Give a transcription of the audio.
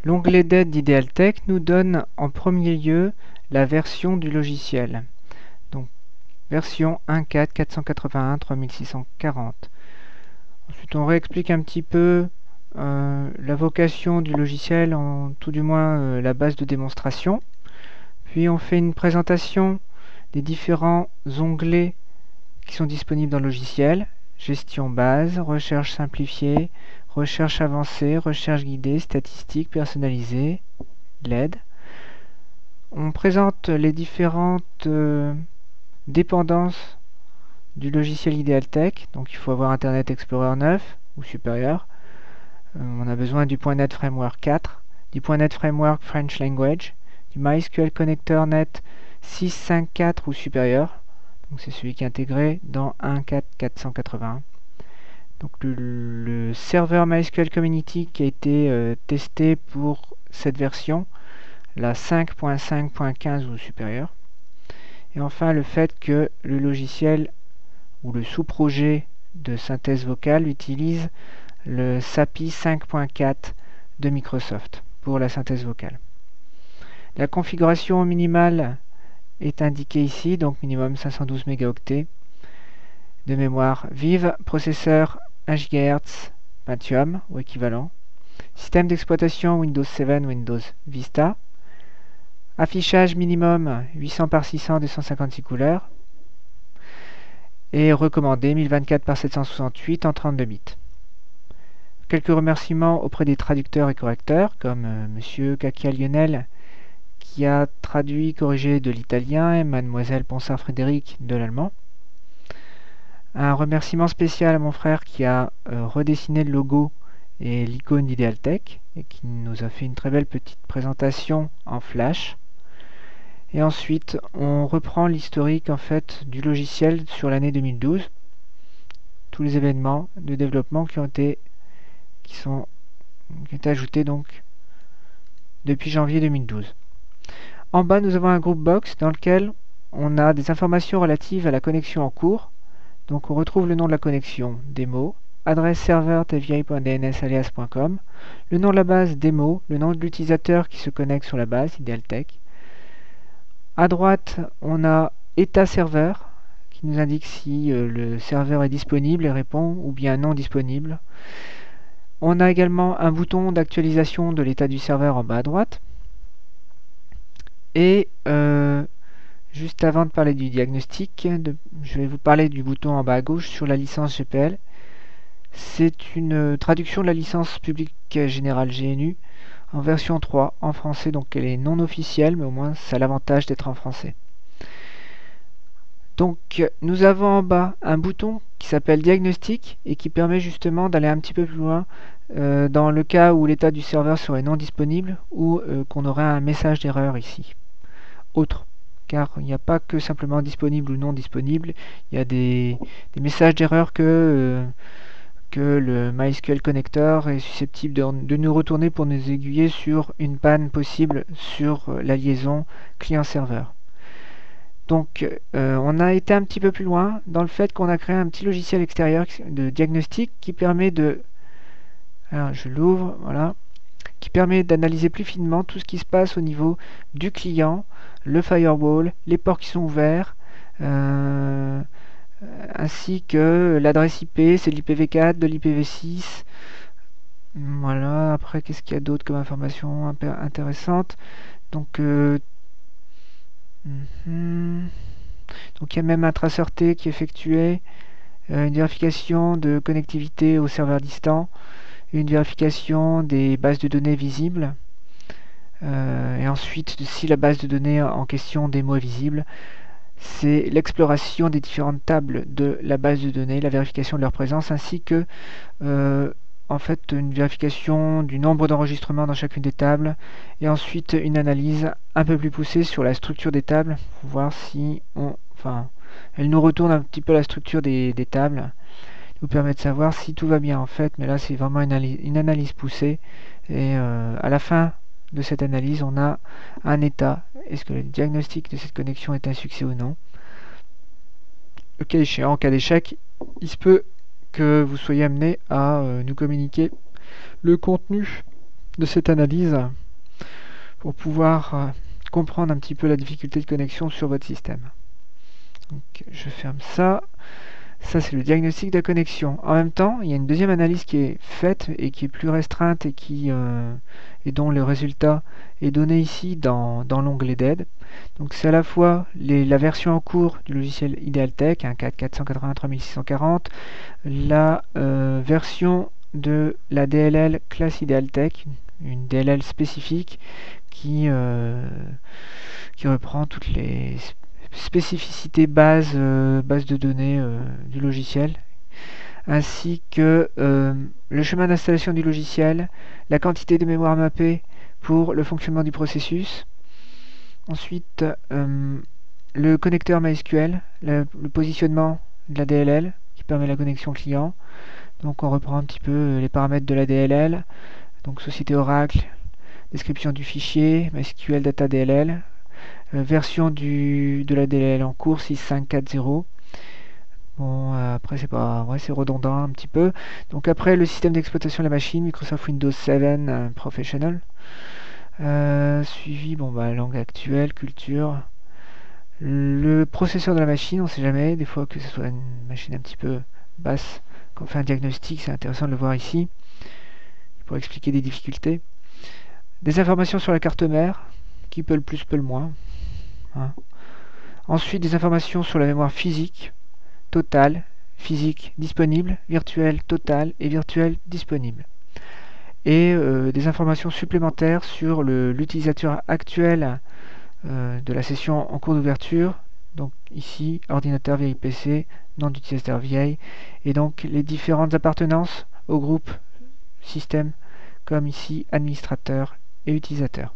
L'onglet d'aide d'Idealtech nous donne en premier lieu la version du logiciel. Donc version 1.4.481.3640. Ensuite on réexplique un petit peu la vocation du logiciel, tout du moins la base de démonstration. Puis on fait une présentation des différents onglets qui sont disponibles dans le logiciel. Gestion base, recherche simplifiée, recherche avancée, recherche guidée, statistiques personnalisées, l'aide. On présente les différentes dépendances du logiciel Idealtech. Donc il faut avoir Internet Explorer 9 ou supérieur. On a besoin du .NET Framework 4, du .NET Framework French Language, du MySQL Connector Net 6.5.4 ou supérieur. Donc c'est celui qui est intégré dans 1.4.481. Donc le serveur MySQL Community qui a été testé pour cette version, la 5.5.15 ou supérieure. Et enfin le fait que le logiciel ou le sous-projet de synthèse vocale utilise le SAPI 5.4 de Microsoft pour la synthèse vocale. La configuration minimale est indiquée ici, donc minimum 512 mégaoctets de mémoire vive, processeur 1 GHz Pentium ou équivalent, système d'exploitation Windows 7, Windows Vista, affichage minimum 800 par 600 256 couleurs et recommandé 1024 par 768 en 32 bits. Quelques remerciements auprès des traducteurs et correcteurs, comme Monsieur Kakia Lionel, qui a traduit, corrigé de l'italien, et Mademoiselle Ponsard-Frédéric de l'allemand. Un remerciement spécial à mon frère qui a redessiné le logo et l'icône d'Idealtech, et qui nous a fait une très belle petite présentation en flash. Et ensuite, on reprend l'historique en fait du logiciel sur l'année 2012, tous les événements de développement qui ont été ajoutés donc depuis janvier 2012. En bas, nous avons un groupe box dans lequel on a des informations relatives à la connexion en cours. Donc on retrouve le nom de la connexion, démo, adresse serveur tvi.dnsalias.com, le nom de la base démo, le nom de l'utilisateur qui se connecte sur la base, Idealtech. À droite, on a état serveur qui nous indique si le serveur est disponible et répond ou bien non disponible. On a également un bouton d'actualisation de l'état du serveur en bas à droite. Et juste avant de parler du diagnostic, je vais vous parler du bouton en bas à gauche sur la licence GPL. C'est une traduction de la licence publique générale GNU en version 3 en français, donc elle est non officielle, mais au moins ça a l'avantage d'être en français. Donc nous avons en bas un bouton qui s'appelle diagnostic et qui permet justement d'aller un petit peu plus loin dans le cas où l'état du serveur serait non disponible ou qu'on aurait un message d'erreur ici. Autre, car il n'y a pas que simplement disponible ou non disponible, il y a des messages d'erreur que le MySQL Connector est susceptible de nous retourner pour nous aiguiller sur une panne possible sur la liaison client-serveur. Donc on a été un petit peu plus loin dans le fait qu'on a créé un petit logiciel extérieur de diagnostic qui permet de... Alors je l'ouvre, voilà, qui permet d'analyser plus finement tout ce qui se passe au niveau du client, le firewall, les ports qui sont ouverts, ainsi que l'adresse IP, c'est de l'IPv4, de l'IPv6. Voilà, après qu'est-ce qu'il y a d'autre comme information intéressante? Donc, donc il y a même un traceur T qui est effectué, une vérification de connectivité au serveur distant, une vérification des bases de données visibles, et ensuite si la base de données en question démo est visible, c'est l'exploration des différentes tables de la base de données, la vérification de leur présence, ainsi que en fait une vérification du nombre d'enregistrements dans chacune des tables, et ensuite une analyse un peu plus poussée sur la structure des tables, pour voir si elle nous retourne un petit peu la structure des tables, nous permet de savoir si tout va bien en fait, mais là c'est vraiment une analyse poussée, et à la fin de cette analyse on a un état. Est-ce que le diagnostic de cette connexion est un succès ou non? Le cas échéant, en cas d'échec, il se peut que vous soyez amené à nous communiquer le contenu de cette analyse pour pouvoir comprendre un petit peu la difficulté de connexion sur votre système. Donc, je ferme ça. Ça, c'est le diagnostic de la connexion. En même temps, il y a une deuxième analyse qui est faite et qui est plus restreinte et dont le résultat est donné ici dans l'onglet d'aide. Donc, c'est à la fois la version en cours du logiciel Idealtech, un 483 640, la version de la DLL classe Idealtech, une DLL spécifique qui reprend toutes les spécificités base de données du logiciel, ainsi que le chemin d'installation du logiciel, la quantité de mémoire mappée pour le fonctionnement du processus, ensuite le connecteur MySQL, le positionnement de la DLL qui permet la connexion client. Donc on reprend un petit peu les paramètres de la DLL, donc société Oracle, description du fichier, MySQL Data DLL, version de la DLL en cours 6540. Bon, après c'est pas, ouais, c'est redondant un petit peu. Donc après le système d'exploitation de la machine, Microsoft Windows 7 Professional. Suivi, bon bah langue actuelle, culture. Le processeur de la machine, on sait jamais, des fois que ce soit une machine un petit peu basse. Quand on fait un diagnostic, c'est intéressant de le voir ici pour expliquer des difficultés. Des informations sur la carte mère, qui peut le plus, peut le moins. Hein. Ensuite, des informations sur la mémoire physique, totale, physique disponible, virtuelle totale et virtuelle disponible. Et des informations supplémentaires sur l'utilisateur actuel de la session en cours d'ouverture. Donc ici, ordinateur vieille PC, nom d'utilisateur vieille, et donc les différentes appartenances au groupe système, comme ici administrateur et utilisateur.